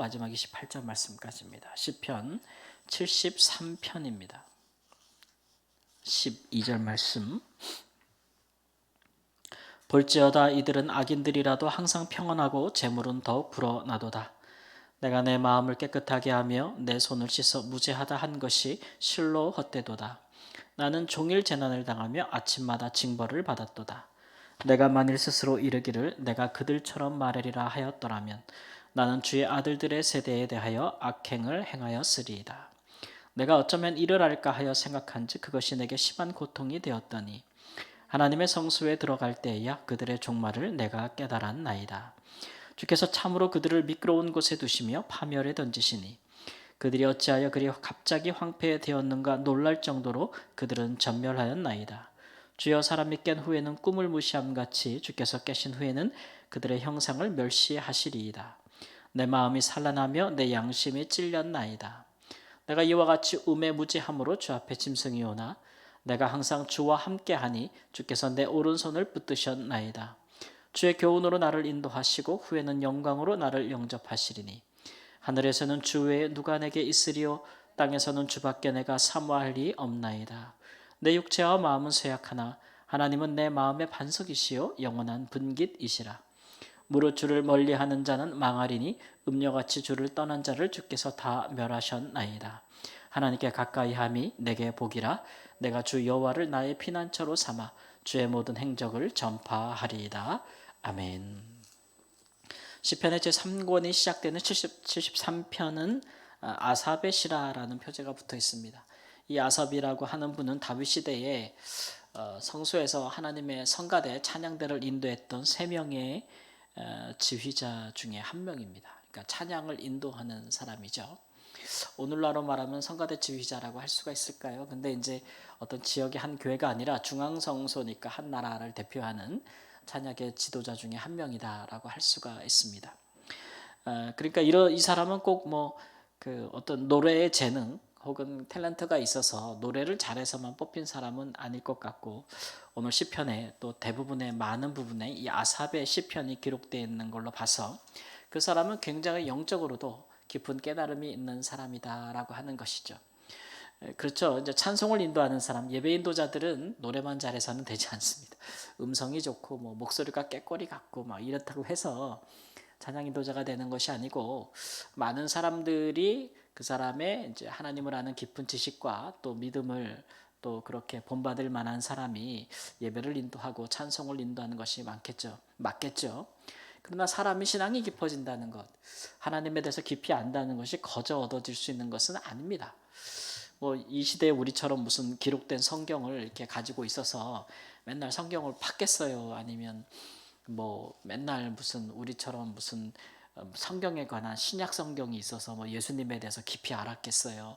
마지막 28절 말씀까지입니다. 시편 73편입니다. 12절 말씀. 볼지어다 이들은 악인들이라도 항상 평안하고 재물은 더욱 불어나도다. 내가 내 마음을 깨끗하게 하며 내 손을 씻어 무죄하다 한 것이 실로 헛되도다. 나는 종일 재난을 당하며 아침마다 징벌을 받았도다. 내가 만일 스스로 이르기를 내가 그들처럼 말하리라 하였더라면 나는 주의 아들들의 세대에 대하여 악행을 행하였으리이다. 내가 어쩌면 이를 할까 하여 생각한즉 그것이 내게 심한 고통이 되었더니 하나님의 성소에 들어갈 때에야 그들의 종말을 내가 깨달았나이다. 주께서 참으로 그들을 미끄러운 곳에 두시며 파멸에 던지시니 그들이 어찌하여 그리 갑자기 황폐되었는가 놀랄 정도로 그들은 전멸하였나이다. 주여 사람이 깬 후에는 꿈을 무시함같이 주께서 깨신 후에는 그들의 형상을 멸시하시리이다. 내 마음이 산란하며 내 양심이 찔렸나이다. 내가 이와 같이 음에 무지함으로 주 앞에 짐승이 오나 내가 항상 주와 함께하니 주께서 내 오른손을 붙드셨나이다. 주의 교훈으로 나를 인도하시고 후에는 영광으로 나를 영접하시리니 하늘에서는 주 외에 누가 내게 있으리요 땅에서는 주밖에 내가 사모할 리 없나이다. 내 육체와 마음은 쇠약하나 하나님은 내 마음의 반석이시요 영원한 분깃이시라. 무릇 주를 멀리하는 자는 망하리니 음녀같이 주를 떠난 자를 주께서 다 멸하셨나이다. 하나님께 가까이함이 내게 복이라. 내가 주 여호와를 나의 피난처로 삼아 주의 모든 행적을 전파하리이다. 아멘. 시편의 제3권이 시작되는 73편은 아삽의 시라라는 표제가 붙어 있습니다. 이 아삽이라고 하는 분은 다윗 시대에 성소에서 하나님의 성가대 찬양대를 인도했던 3명의 지휘자 중에 한 명입니다. 그러니까 찬양을 인도하는 사람이죠. 오늘날로 말하면 성가대 지휘자라고 할 수가 있을까요? 근데 이제 어떤 지역의 한 교회가 아니라 중앙성소니까 한 나라를 대표하는 찬양의 지도자 중에 한 명이다라고 할 수가 있습니다. 그러니까 이 사람은 꼭 그 어떤 노래의 재능 혹은 탤런트가 있어서 노래를 잘해서만 뽑힌 사람은 아닐 것 같고 오늘 시편에 또 대부분의 많은 부분에 이 아삽의 시편이 기록되어 있는 걸로 봐서 그 사람은 굉장히 영적으로도 깊은 깨달음이 있는 사람이다라고 하는 것이죠. 그렇죠. 이제 찬송을 인도하는 사람, 예배 인도자들은 노래만 잘해서는 되지 않습니다. 음성이 좋고 목소리가 꾀꼬리 같고 이렇다고 해서 찬양 인도자가 되는 것이 아니고 많은 사람들이 그 사람의 이제 하나님을 아는 깊은 지식과 또 믿음을 또 그렇게 본받을 만한 사람이 예배를 인도하고 찬송을 인도하는 것이 맞겠죠. 그러나 사람이 신앙이 깊어진다는 것, 하나님에 대해서 깊이 안다는 것이 거저 얻어질 수 있는 것은 아닙니다. 이 시대에 우리처럼 무슨 기록된 성경을 이렇게 가지고 있어서 맨날 성경을 팠겠어요? 아니면 맨날 무슨 우리처럼 무슨 성경에 관한 신약 성경이 있어서 예수님에 대해서 깊이 알았겠어요?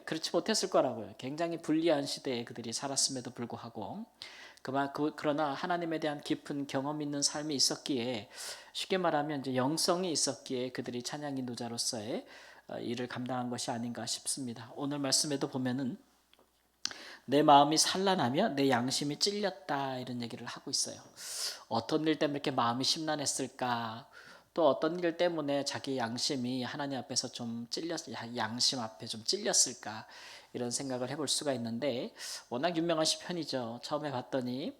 그렇지 못했을 거라고요. 굉장히 불리한 시대에 그들이 살았음에도 불구하고 그러나 하나님에 대한 깊은 경험 있는 삶이 있었기에 쉽게 말하면 이제 영성이 있었기에 그들이 찬양 인도자로서의 일을 감당한 것이 아닌가 싶습니다. 오늘 말씀에도 보면은 내 마음이 산란하며 내 양심이 찔렸다 이런 얘기를 하고 있어요. 어떤 일 때문에 이렇게 마음이 심란했을까? 또 어떤 일 때문에 자기 양심이 하나님 앞에서 양심 앞에 좀 찔렸을까? 이런 생각을 해볼 수가 있는데 워낙 유명한 시편이죠. 처음에 봤더니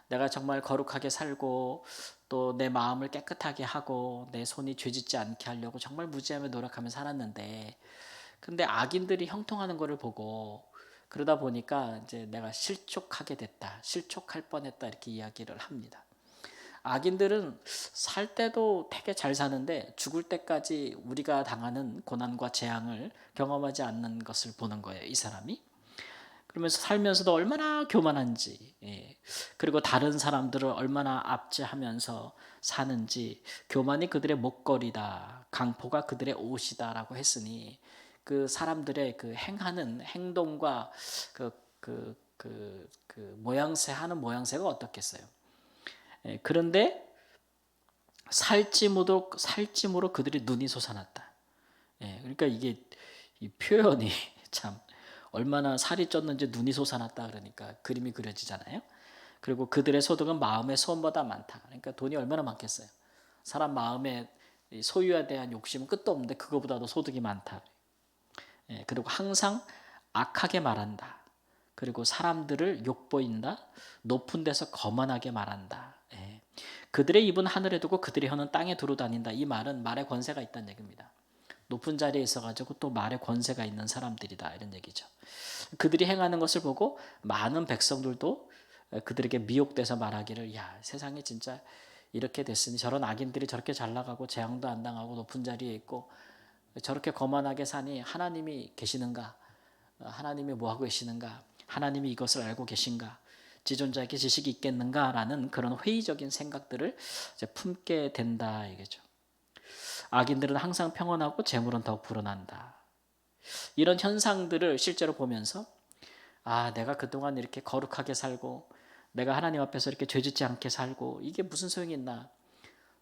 내가 정말 거룩하게 살고 또 내 마음을 깨끗하게 하고 내 손이 죄짓지 않게 하려고 정말 무지하며 노력하며 살았는데 근데 악인들이 형통하는 것을 보고 그러다 보니까 이제 내가 실족하게 됐다. 실족할 뻔했다. 이렇게 이야기를 합니다. 악인들은 살 때도 되게 잘 사는데 죽을 때까지 우리가 당하는 고난과 재앙을 경험하지 않는 것을 보는 거예요. 이 사람이. 그러면서 살면서도 얼마나 교만한지, 그리고 다른 사람들을 얼마나 압제하면서 사는지, 교만이 그들의 목걸이다, 강포가 그들의 옷이다라고 했으니 그 사람들의 그 행하는 행동과 하는 모양새가 어떻겠어요? 그런데 살찜으로 그들이 눈이 솟아났다. 그러니까 이게 이 표현이 참 얼마나 살이 쪘는지 눈이 솟아났다 그러니까 그림이 그려지잖아요. 그리고 그들의 소득은 마음의 소원보다 많다. 그러니까 돈이 얼마나 많겠어요. 사람 마음에 이 소유에 대한 욕심은 끝도 없는데 그거보다도 소득이 많다. 예, 그리고 항상 악하게 말한다. 그리고 사람들을 욕보인다. 높은 데서 거만하게 말한다. 예. 그들의 입은 하늘에 두고 그들의 혀는 땅에 두루 다닌다. 이 말은 말에 권세가 있다는 얘기입니다. 높은 자리에 있어가지고 또 말에 권세가 있는 사람들이다 이런 얘기죠. 그들이 행하는 것을 보고 많은 백성들도 그들에게 미혹돼서 말하기를 야 세상에 진짜 이렇게 됐으니 저런 악인들이 저렇게 잘 나가고 재앙도 안 당하고 높은 자리에 있고 저렇게 거만하게 사니 하나님이 계시는가? 하나님이 뭐하고 계시는가? 하나님이 이것을 알고 계신가? 지존자에게 지식이 있겠는가라는 그런 회의적인 생각들을 이제 품게 된다 이거죠. 악인들은 항상 평온하고 재물은 더욱 불어난다. 이런 현상들을 실제로 보면서 아 내가 그동안 이렇게 거룩하게 살고 내가 하나님 앞에서 이렇게 죄짓지 않게 살고 이게 무슨 소용이 있나.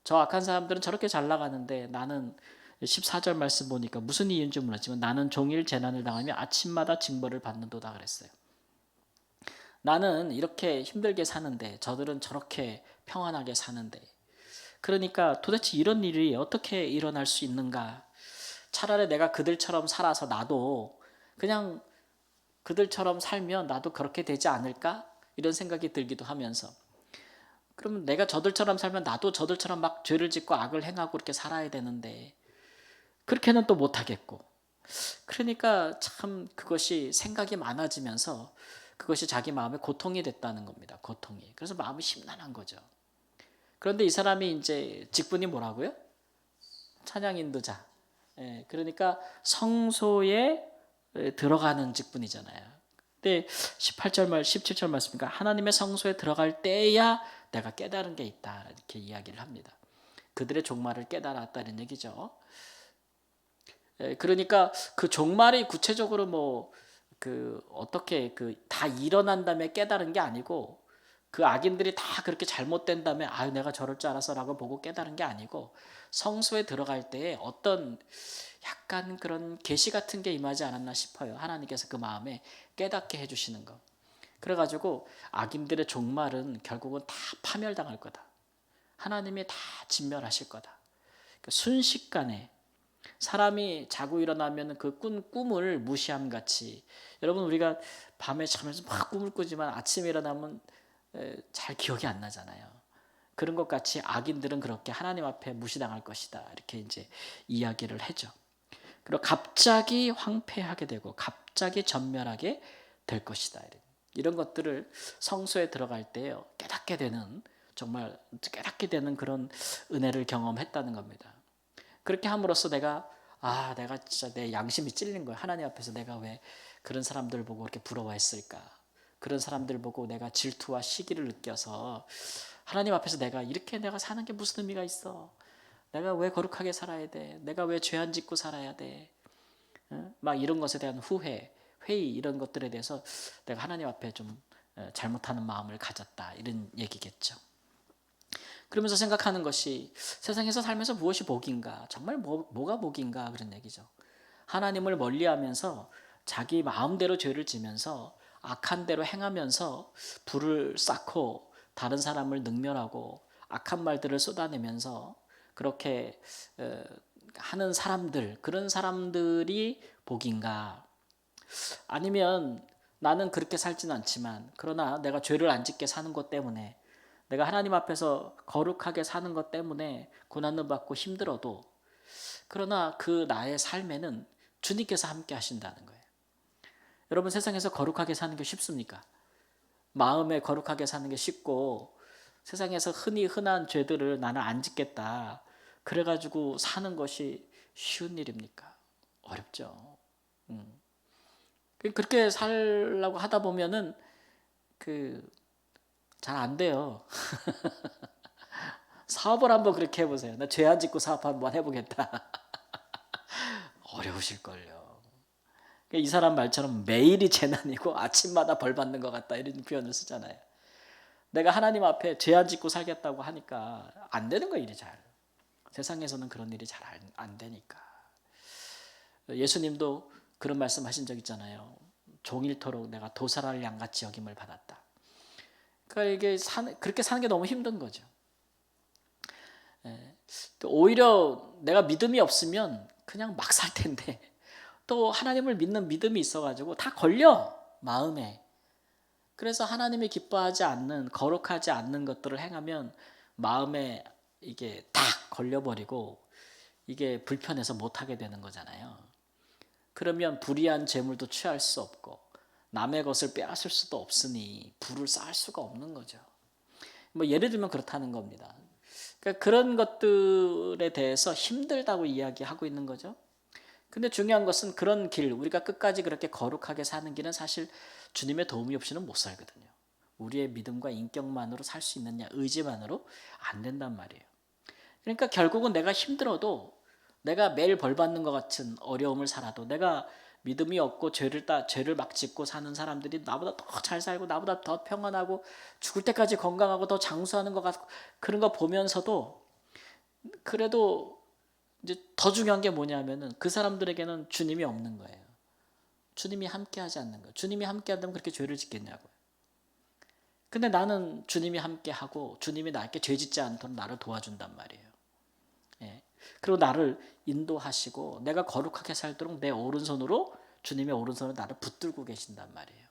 저 악한 사람들은 저렇게 잘 나가는데 나는 14절 말씀 보니까 무슨 이유인지 몰랐지만 나는 종일 재난을 당하며 아침마다 징벌을 받는도다 그랬어요. 나는 이렇게 힘들게 사는데 저들은 저렇게 평안하게 사는데 그러니까 도대체 이런 일이 어떻게 일어날 수 있는가. 차라리 내가 그들처럼 살아서 나도 그냥 그들처럼 살면 나도 그렇게 되지 않을까? 이런 생각이 들기도 하면서 그러면 내가 저들처럼 살면 나도 저들처럼 막 죄를 짓고 악을 행하고 이렇게 살아야 되는데 그렇게는 또 못하겠고 그러니까 참 그것이 생각이 많아지면서 그것이 자기 마음에 고통이 됐다는 겁니다. 고통이. 그래서 마음이 심란한 거죠. 그런데 이 사람이 이제 직분이 뭐라고요? 찬양 인도자. 예, 그러니까 성소에 들어가는 직분이잖아요. 근데 18절 말 17절 말씀이니까 하나님의 성소에 들어갈 때야 내가 깨달은 게 있다 이렇게 이야기를 합니다. 그들의 종말을 깨달았다는 얘기죠. 그러니까 그 종말이 구체적으로 뭐 그 어떻게 그 다 일어난 다음에 깨달은 게 아니고 그 악인들이 다 그렇게 잘못된 다음에 아유 내가 저럴 줄 알았어라고 보고 깨달은 게 아니고 성소에 들어갈 때에 어떤 약간 그런 계시 같은 게 임하지 않았나 싶어요. 하나님께서 그 마음에 깨닫게 해주시는 거. 그래가지고 악인들의 종말은 결국은 다 파멸당할 거다. 하나님이 다 진멸하실 거다. 순식간에 사람이 자고 일어나면 그 꿈을 무시함 같이 여러분 우리가 밤에 잠에서 막 꿈을 꾸지만 아침에 일어나면 잘 기억이 안 나잖아요. 그런 것 같이 악인들은 그렇게 하나님 앞에 무시당할 것이다. 이렇게 이제 이야기를 하죠. 그리고 갑자기 황폐하게 되고 갑자기 전멸하게 될 것이다. 이런 것들을 성소에 들어갈 때 깨닫게 되는 정말 깨닫게 되는 그런 은혜를 경험했다는 겁니다. 그렇게 함으로써 내가 진짜 내 양심이 찔린 거야. 하나님 앞에서 내가 왜 그런 사람들 보고 그렇게 부러워했을까? 그런 사람들 보고 내가 질투와 시기를 느껴서 하나님 앞에서 내가 사는 게 무슨 의미가 있어? 내가 왜 거룩하게 살아야 돼? 내가 왜 죄 안 짓고 살아야 돼? 막 이런 것에 대한 회의 이런 것들에 대해서 내가 하나님 앞에 좀 잘못하는 마음을 가졌다. 이런 얘기겠죠. 그러면서 생각하는 것이 세상에서 살면서 무엇이 복인가? 정말 뭐가 복인가? 그런 얘기죠. 하나님을 멀리하면서 자기 마음대로 죄를 지면서 악한 대로 행하면서 불을 쌓고 다른 사람을 능멸하고 악한 말들을 쏟아내면서 그렇게 하는 사람들 그런 사람들이 복인가? 아니면 나는 그렇게 살진 않지만 그러나 내가 죄를 안 짓게 사는 것 때문에 내가 하나님 앞에서 거룩하게 사는 것 때문에 고난을 받고 힘들어도 그러나 그 나의 삶에는 주님께서 함께 하신다는 거예요. 여러분 세상에서 거룩하게 사는 게 쉽습니까? 마음에 거룩하게 사는 게 쉽고 세상에서 흔한 죄들을 나는 안 짓겠다. 그래가지고 사는 것이 쉬운 일입니까? 어렵죠. 그렇게 살려고 하다 보면은 잘 안 돼요. 사업을 한번 그렇게 해보세요. 나 죄 안 짓고 사업 한번 해보겠다. 어려우실걸요. 이 사람 말처럼 매일이 재난이고 아침마다 벌 받는 것 같다 이런 표현을 쓰잖아요. 내가 하나님 앞에 죄 안 짓고 살겠다고 하니까 안 되는 거 일이 잘. 세상에서는 그런 일이 잘 안 되니까. 예수님도 그런 말씀하신 적 있잖아요. 종일토록 내가 도살할 양같이 여김을 받았다. 그러니까 이게 그렇게 사는 게 너무 힘든 거죠. 또 오히려 내가 믿음이 없으면 그냥 막 살 텐데 또 하나님을 믿는 믿음이 있어가지고 다 걸려 마음에. 그래서 하나님이 기뻐하지 않는 거룩하지 않는 것들을 행하면 마음에 이게 딱 걸려버리고 이게 불편해서 못하게 되는 거잖아요. 그러면 불의한 재물도 취할 수 없고 남의 것을 빼앗을 수도 없으니 부를 쌓을 수가 없는 거죠. 뭐 예를 들면 그렇다는 겁니다. 그러니까 그런 것들에 대해서 힘들다고 이야기하고 있는 거죠. 근데 중요한 것은 그런 길, 우리가 끝까지 그렇게 거룩하게 사는 길은 사실 주님의 도움이 없이는 못 살거든요. 우리의 믿음과 인격만으로 살 수 있느냐, 의지만으로 안 된단 말이에요. 그러니까 결국은 내가 힘들어도 내가 매일 벌 받는 것 같은 어려움을 살아도 내가 믿음이 없고 죄를 막 짓고 사는 사람들이 나보다 더 잘 살고 나보다 더 평안하고 죽을 때까지 건강하고 더 장수하는 것 같고 그런 거 보면서도 그래도 이제 더 중요한 게 뭐냐면은 그 사람들에게는 주님이 없는 거예요. 주님이 함께하지 않는 거예요. 주님이 함께한다면 그렇게 죄를 짓겠냐고요. 근데 나는 주님이 함께하고 주님이 나에게 죄 짓지 않도록 나를 도와준단 말이에요. 예. 그리고 나를 인도하시고 내가 거룩하게 살도록 내 오른손으로 주님의 오른손으로 나를 붙들고 계신단 말이에요.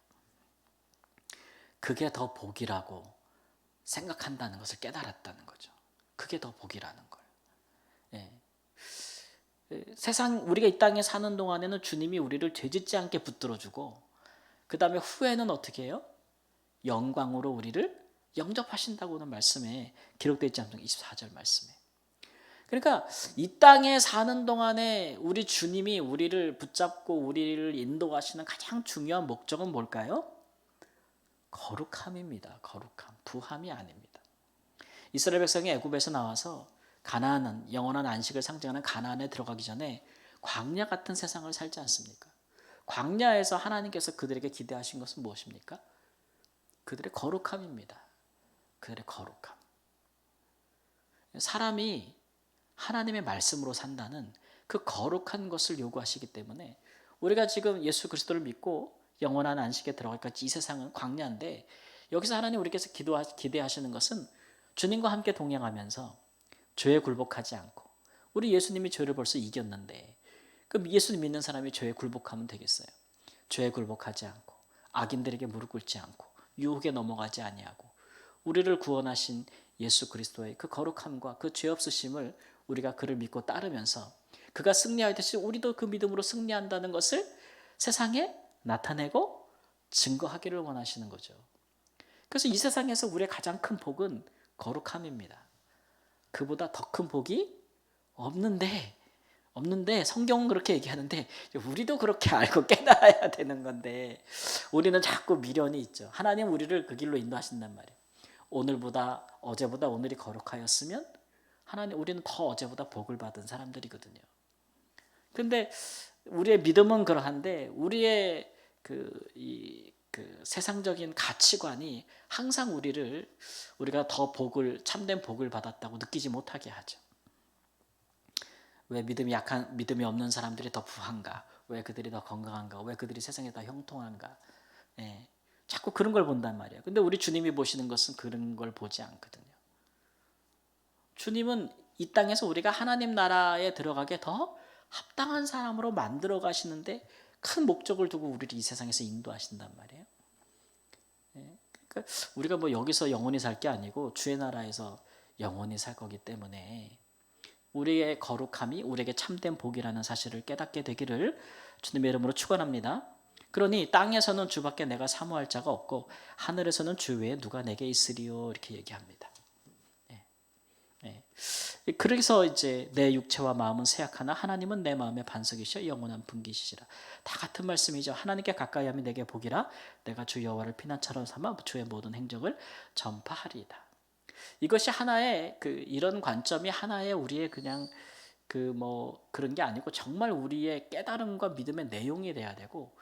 그게 더 복이라고 생각한다는 것을 깨달았다는 거죠. 그게 더 복이라는 거예요. 예. 세상 우리가 이 땅에 사는 동안에는 주님이 우리를 죄짓지 않게 붙들어주고 그 다음에 후에는 어떻게 해요? 영광으로 우리를 영접하신다고는 말씀에 기록되어 있지 않습니까? 24절 말씀에. 그러니까 이 땅에 사는 동안에 우리 주님이 우리를 붙잡고 우리를 인도하시는 가장 중요한 목적은 뭘까요? 거룩함입니다. 거룩함, 부함이 아닙니다. 이스라엘 백성이 애굽에서 나와서 가나안은 영원한 안식을 상징하는 가나안에 들어가기 전에 광야 같은 세상을 살지 않습니까? 광야에서 하나님께서 그들에게 기대하신 것은 무엇입니까? 그들의 거룩함입니다. 그들의 거룩함. 사람이 하나님의 말씀으로 산다는 그 거룩한 것을 요구하시기 때문에 우리가 지금 예수 그리스도를 믿고 영원한 안식에 들어갈까지 이 세상은 광야인데 여기서 하나님 우리께서 기대하시는 것은 주님과 함께 동행하면서 죄에 굴복하지 않고 우리 예수님이 죄를 벌써 이겼는데 그럼 예수님 믿는 사람이 죄에 굴복하면 되겠어요? 죄에 굴복하지 않고 악인들에게 무릎 꿇지 않고 유혹에 넘어가지 아니하고 우리를 구원하신 예수 그리스도의 그 거룩함과 그 죄 없으심을 우리가 그를 믿고 따르면서 그가 승리하듯이 우리도 그 믿음으로 승리한다는 것을 세상에 나타내고 증거하기를 원하시는 거죠. 그래서 이 세상에서 우리의 가장 큰 복은 거룩함입니다. 그보다 더 큰 복이 없는데 성경은 그렇게 얘기하는데 우리도 그렇게 알고 깨달아야 되는 건데 우리는 자꾸 미련이 있죠. 하나님 우리를 그 길로 인도하신단 말이에요. 오늘보다 어제보다 오늘이 거룩하였으면 하나님 우리는 더 어제보다 복을 받은 사람들이거든요. 근데 우리의 믿음은 그러한데 우리의 그 세상적인 가치관이 항상 우리가 더 참된 복을 받았다고 느끼지 못하게 하죠. 왜 믿음이 없는 사람들이 더 부한가? 왜 그들이 더 건강한가? 왜 그들이 세상에 더 형통한가? 예. 자꾸 그런 걸 본단 말이에요. 근데 우리 주님이 보시는 것은 그런 걸 보지 않거든요. 주님은 이 땅에서 우리가 하나님 나라에 들어가게 더 합당한 사람으로 만들어 가시는데 큰 목적을 두고 우리를 이 세상에서 인도하신단 말이에요. 예. 그러니까 우리가 뭐 여기서 영원히 살 게 아니고 주의 나라에서 영원히 살 거기 때문에 우리의 거룩함이 우리에게 참된 복이라는 사실을 깨닫게 되기를 주님의 이름으로 축원합니다. 그러니 땅에서는 주밖에 내가 사모할 자가 없고 하늘에서는 주 외에 누가 내게 있으리요 이렇게 얘기합니다. 예. 예. 그래서 이제 내 육체와 마음은 쇠약하나 하나님은 내 마음의 반석이시여 영원한 분기시라. 다 같은 말씀이죠. 하나님께 가까이 하면 내게 복이라 내가 주 여호와를 피난처럼 삼아 주의 모든 행적을 전파하리이다. 이것이 하나의 이런 관점이 하나의 우리의 그냥 그런 게 아니고 정말 우리의 깨달음과 믿음의 내용이 돼야 되고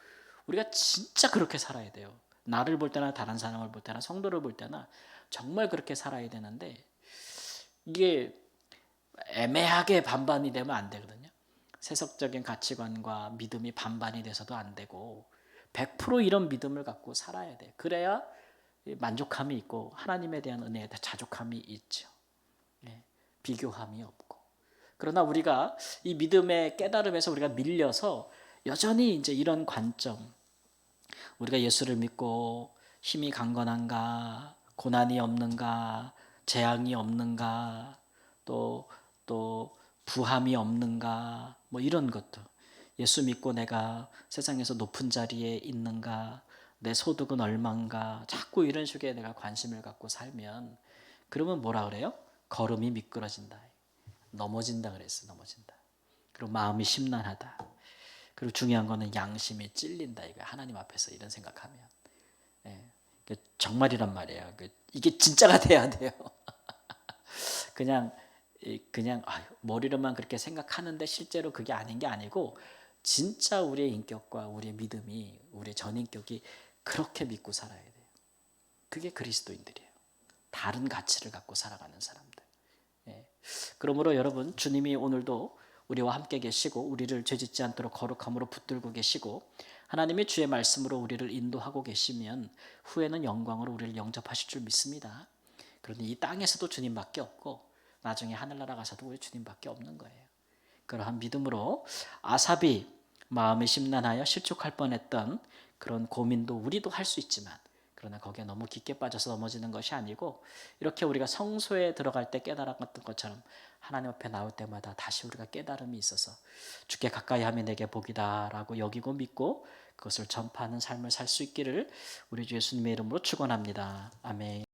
우리가 진짜 그렇게 살아야 돼요. 나를 볼 때나 다른 사람을 볼 때나 성도를 볼 때나 정말 그렇게 살아야 되는데 이게 애매하게 반반이 되면 안 되거든요. 세속적인 가치관과 믿음이 반반이 돼서도 안 되고 100% 이런 믿음을 갖고 살아야 돼. 그래야 만족함이 있고 하나님에 대한 은혜에 대한 자족함이 있죠. 예. 비교함이 없고. 그러나 우리가 이 믿음의 깨달음에서 우리가 밀려서 여전히 이제 이런 관점, 우리가 예수를 믿고 힘이 강건한가, 고난이 없는가, 재앙이 없는가, 또 부함이 없는가, 뭐 이런 것도. 예수 믿고 내가 세상에서 높은 자리에 있는가, 내 소득은 얼만가, 자꾸 이런 식의 내가 관심을 갖고 살면, 그러면 뭐라 그래요? 걸음이 미끄러진다. 넘어진다 그랬어, 넘어진다. 그리고 마음이 심란하다. 그리고 중요한 거는 양심이 찔린다. 이거 하나님 앞에서 이런 생각하면. 예, 정말이란 말이에요. 이게 진짜가 돼야 돼요. 그냥 머리로만 그렇게 생각하는데 실제로 그게 아닌 게 아니고 진짜 우리의 인격과 우리의 믿음이, 우리의 전인격이 그렇게 믿고 살아야 돼요. 그게 그리스도인들이에요. 다른 가치를 갖고 살아가는 사람들. 예. 그러므로 여러분, 주님이 오늘도 우리와 함께 계시고 우리를 죄짓지 않도록 거룩함으로 붙들고 계시고 하나님의 주의 말씀으로 우리를 인도하고 계시면 후에는 영광으로 우리를 영접하실 줄 믿습니다. 그런데 이 땅에서도 주님밖에 없고 나중에 하늘나라 가서도 우리 주님밖에 없는 거예요. 그러한 믿음으로 아삽이 마음이 심란하여 실족할 뻔했던 그런 고민도 우리도 할 수 있지만, 그러나 거기에 너무 깊게 빠져서 넘어지는 것이 아니고 이렇게 우리가 성소에 들어갈 때 깨달았던 것처럼 하나님 앞에 나올 때마다 다시 우리가 깨달음이 있어서 주께 가까이 하면 내게 복이다 라고 여기고 믿고 그것을 전파하는 삶을 살 수 있기를 우리 주 예수님의 이름으로 축원합니다. 아멘.